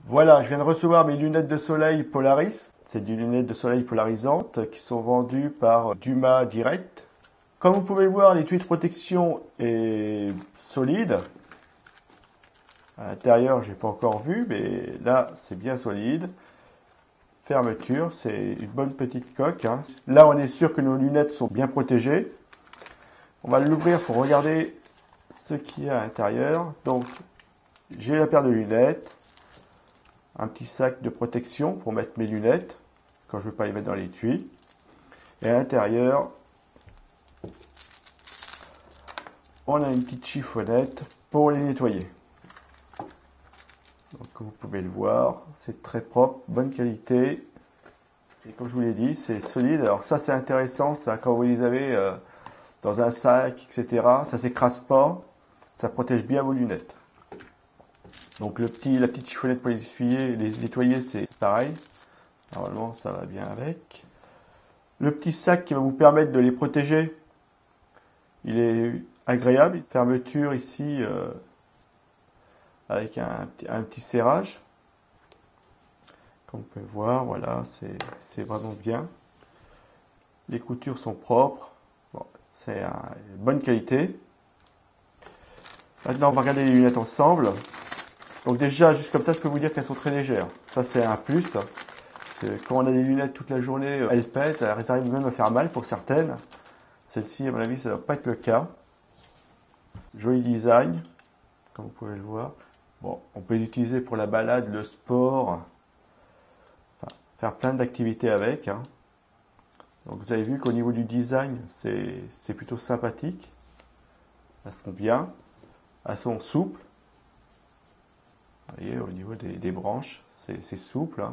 Voilà, je viens de recevoir mes lunettes de soleil Polaris. C'est des lunettes de soleil polarisantes qui sont vendues par Duma Direct. Comme vous pouvez le voir, l'étui de protection est solide. À l'intérieur, j'ai pas encore vu, mais là, c'est bien solide. Fermeture, c'est une bonne petite coque. Là, on est sûr que nos lunettes sont bien protégées. On va l'ouvrir pour regarder ce qu'il y a à l'intérieur. Donc, j'ai la paire de lunettes. Un petit sac de protection pour mettre mes lunettes quand je ne veux pas les mettre dans l'étui. Et à l'intérieur, on a une petite chiffonnette pour les nettoyer. Donc, comme vous pouvez le voir, c'est très propre, bonne qualité. Et comme je vous l'ai dit, c'est solide. Alors ça, c'est intéressant, ça, quand vous les avez dans un sac, etc. Ça ne s'écrase pas, ça protège bien vos lunettes. Donc la petite chiffonnette pour les essuyer, les nettoyer, c'est pareil. Normalement, ça va bien avec. Le petit sac qui va vous permettre de les protéger, il est agréable. Fermeture ici avec un petit serrage. Comme vous pouvez voir, voilà, c'est vraiment bien. Les coutures sont propres. Bon, c'est une bonne qualité. Maintenant, on va regarder les lunettes ensemble. Donc déjà, juste comme ça, je peux vous dire qu'elles sont très légères. Ça, c'est un plus. Quand on a des lunettes toute la journée, elles pèsent, elles arrivent même à faire mal pour certaines. Celle-ci, à mon avis, ça ne va pas être le cas. Joli design, comme vous pouvez le voir. Bon, on peut les utiliser pour la balade, le sport, enfin, faire plein d'activités avec. Donc vous avez vu qu'au niveau du design, c'est plutôt sympathique. Elles sont bien, elles sont souples. Vous voyez, au niveau des branches, c'est souple.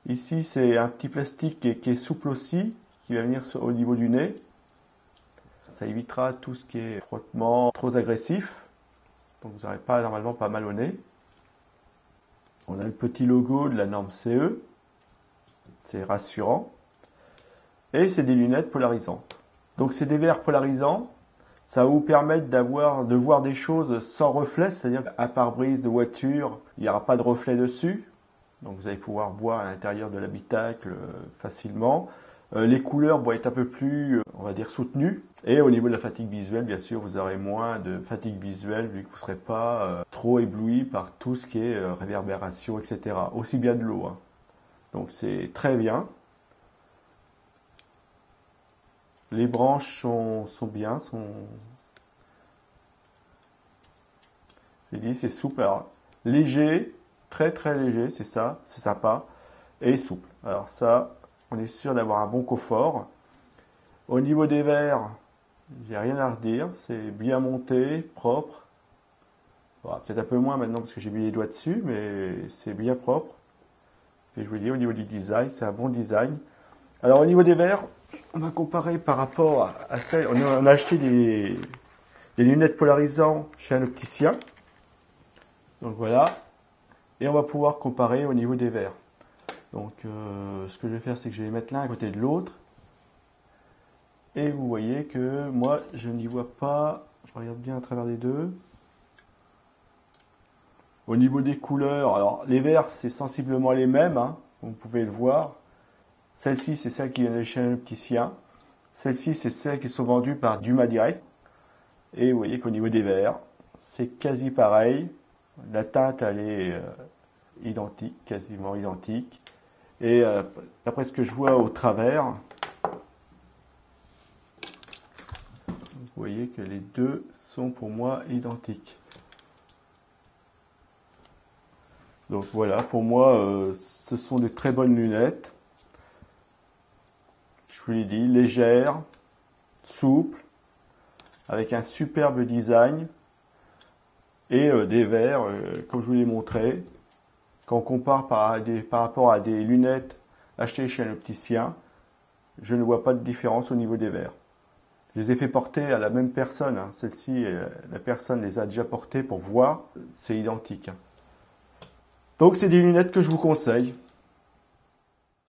Ici, c'est un petit plastique qui est souple aussi, qui va venir au niveau du nez. Ça évitera tout ce qui est frottement trop agressif. Donc vous n'aurez pas normalement pas mal au nez. On a le petit logo de la norme CE. C'est rassurant. Et c'est des lunettes polarisantes. Donc c'est des verres polarisants. Ça va vous permettre de voir des choses sans reflet, c'est-à-dire qu'un pare-brise de voiture, il n'y aura pas de reflet dessus. Donc vous allez pouvoir voir à l'intérieur de l'habitacle facilement. Les couleurs vont être un peu plus, on va dire, soutenues. Et au niveau de la fatigue visuelle, bien sûr, vous aurez moins de fatigue visuelle vu que vous ne serez pas trop ébloui par tout ce qui est réverbération, etc. Aussi bien de l'eau. Donc c'est très bien. Les branches sont bien, j'ai dit c'est souple. Alors, léger, très très léger, c'est ça, c'est sympa, et souple. Alors ça, on est sûr d'avoir un bon confort. Au niveau des verres, j'ai rien à redire, c'est bien monté, propre. Bon, peut-être un peu moins maintenant parce que j'ai mis les doigts dessus, mais c'est bien propre. Et je vous dis, au niveau du design, c'est un bon design. Alors au niveau des verres, on va comparer par rapport à celle. On a acheté des lunettes polarisantes chez un opticien. Donc voilà. Et on va pouvoir comparer au niveau des verres. Donc ce que je vais faire, c'est que je vais les mettre l'un à côté de l'autre. Et vous voyez que moi, je n'y vois pas. Je regarde bien à travers les deux. Au niveau des couleurs, alors les verres, c'est sensiblement les mêmes. Vous pouvez le voir. Celle-ci, c'est celle qui vient de chez un opticien. Celle-ci, c'est celles qui sont vendues par Duma Direct. Et vous voyez qu'au niveau des verres, c'est quasi pareil. La teinte, elle est identique, quasiment identique. Et d'après ce que je vois au travers, vous voyez que les deux sont pour moi identiques. Donc voilà, pour moi, ce sont de très bonnes lunettes. Je vous l'ai dit, légères, souples, avec un superbe design et des verres, comme je vous l'ai montré. Quand on compare par rapport à des lunettes achetées chez un opticien, je ne vois pas de différence au niveau des verres. Je les ai fait porter à la même personne. Celle-ci, la personne les a déjà portées pour voir, c'est identique. Donc c'est des lunettes que je vous conseille.